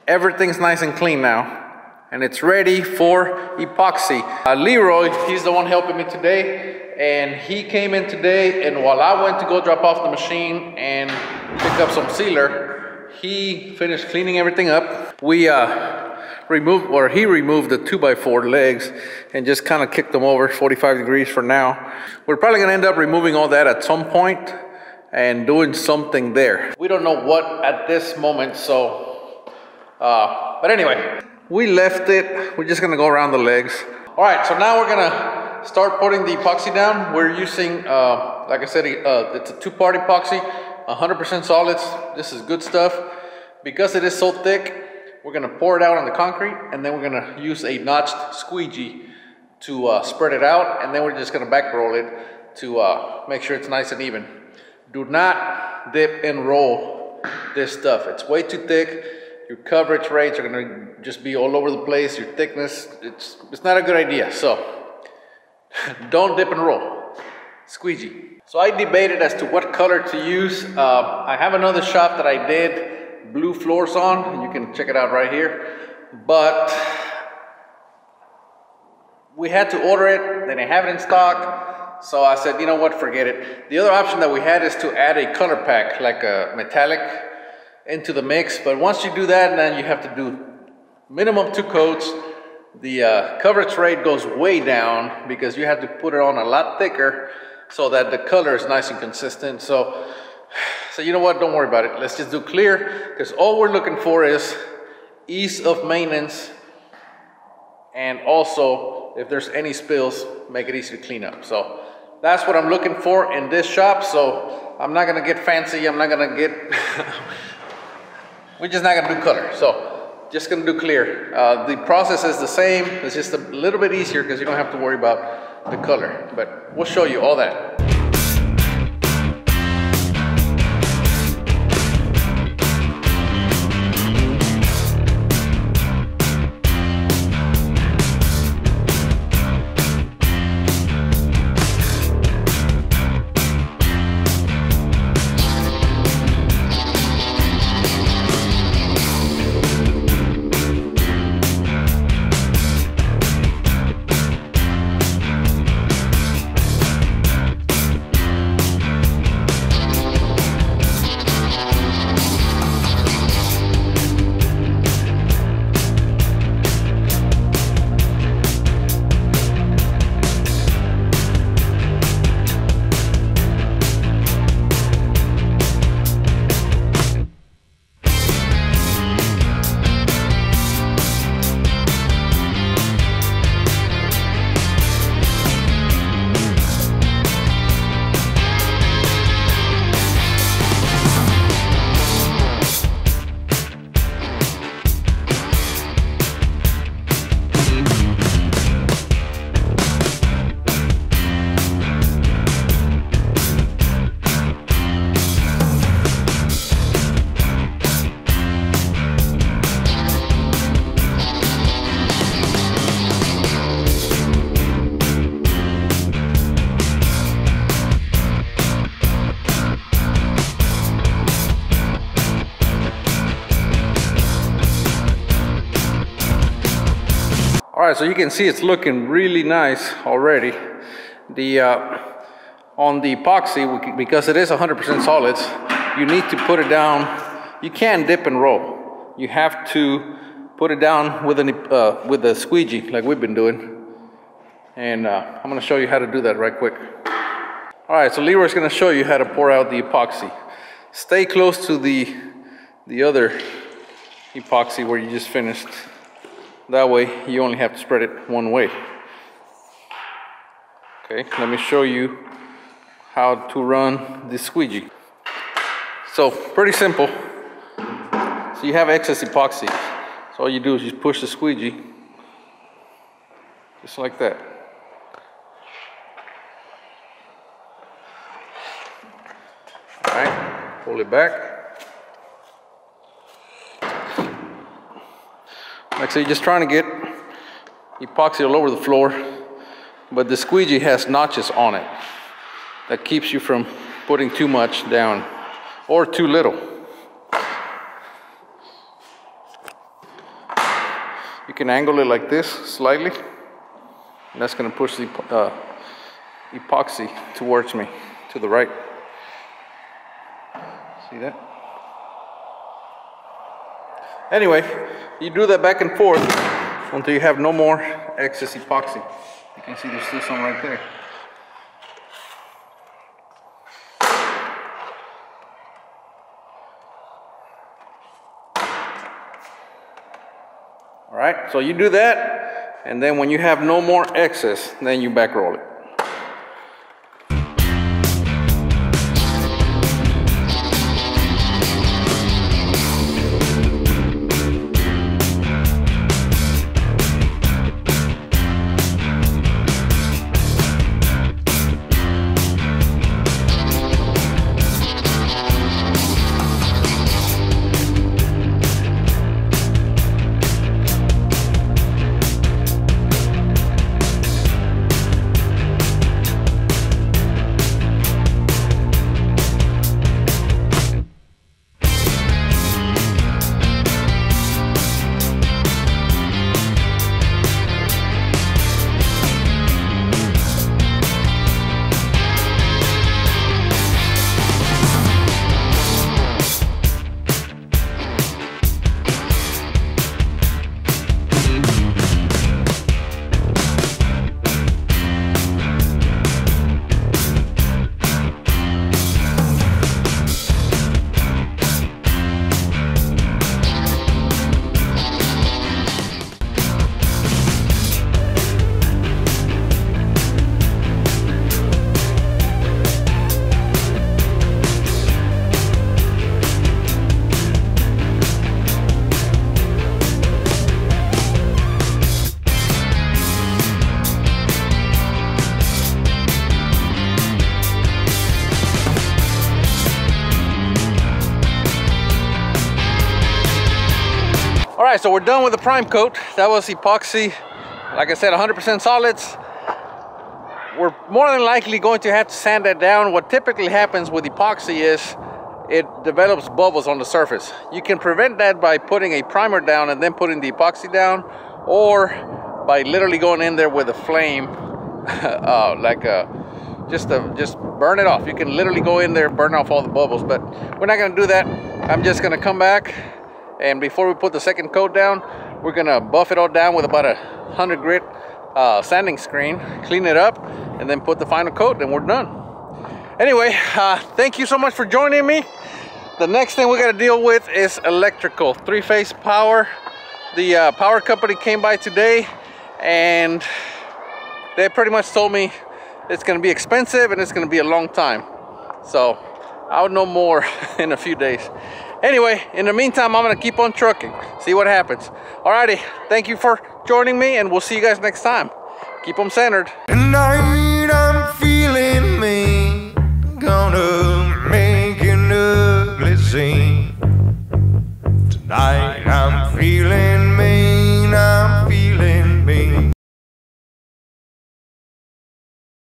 Everything's nice and clean now. And it's ready for epoxy. Leroy, he's the one helping me today. And he came in today, and while I went to go drop off the machine and pick up some sealer, he finished cleaning everything up. We he removed the 2x4 legs and just kind of kicked them over 45 degrees for now. We're probably gonna end up removing all that at some point and doing something there. We don't know what at this moment, so, but anyway, we left it. We're just gonna go around the legs. All right, so now we're gonna start putting the epoxy down. We're using, like I said, it's a two-part epoxy, 100% solids. This is good stuff. Because it is so thick, we're gonna pour it out on the concrete, and then we're gonna use a notched squeegee to spread it out, and then we're just gonna back roll it to make sure it's nice and even. Do not dip and roll this stuff. It's way too thick. Your coverage rates are gonna just be all over the place. Your thickness, it's not a good idea. So don't dip and roll. Squeegee. So I debated as to what color to use. I have another shop that I did blue floors on, and you can check it out right here. But we had to order it, they didn't have it in stock. So I said, you know what, forget it. The other option that we had is to add a color pack, like a metallic, into the mix. But once you do that, then you have to do minimum 2 coats. The coverage rate goes way down because you have to put it on a lot thicker so that the color is nice and consistent. So you know what, don't worry about it. Let's just do clear, because all we're looking for is ease of maintenance, and also if there's any spills, make it easy to clean up. So that's what I'm looking for in this shop. So I'm not gonna get fancy. I'm not gonna get we're just not gonna do color. So just gonna do clear. The process is the same. It's just a little bit easier because you don't have to worry about the color, but we'll show you all that. All right, so you can see it's looking really nice already. The on the epoxy, because it is 100% solids, you need to put it down. You can't dip and roll. You have to put it down with a squeegee, like we've been doing. And I'm going to show you how to do that right quick. All right, so Leroy's going to show you how to pour out the epoxy. Stay close to the other epoxy where you just finished. That way you only have to spread it one way. Okay, let me show you how to run the squeegee. So pretty simple. So you have excess epoxy. So all you do is just push the squeegee just like that. All right, pull it back. Like I say, you're just trying to get epoxy all over the floor, but the squeegee has notches on it that keeps you from putting too much down or too little. can angle it like this slightly, and that's going to push the epoxy towards me, to the right. See that? Anyway, you do that back and forth until you have no more excess epoxy. You can see there's still some right there. All right, so you do that, and then when you have no more excess, then you back roll it. All right, so we're done with the prime coat. That was epoxy, like I said, 100% solids. We're more than likely going to have to sand that down. What typically happens with epoxy is it develops bubbles on the surface. You can prevent that by putting a primer down and then putting the epoxy down, or by literally going in there with a flame, just burn it off. You can literally go in there, burn off all the bubbles, but we're not gonna do that. I'm just gonna come back, and before we put the second coat down, we're gonna buff it all down with about 100 grit sanding screen, clean it up, and then put the final coat, and we're done. Anyway, thank you so much for joining me. The next thing we gotta deal with is electrical, 3-phase power. The power company came by today, and they pretty much told me it's gonna be expensive and it's gonna be a long time. So I'll know more in a few days. Anyway, in the meantime, I'm gonna keep on trucking, see what happens. Alrighty, thank you for joining me, and we'll see you guys next time. Keep them centered. Tonight I'm feeling me, gonna make an ugly scene. Tonight I'm feeling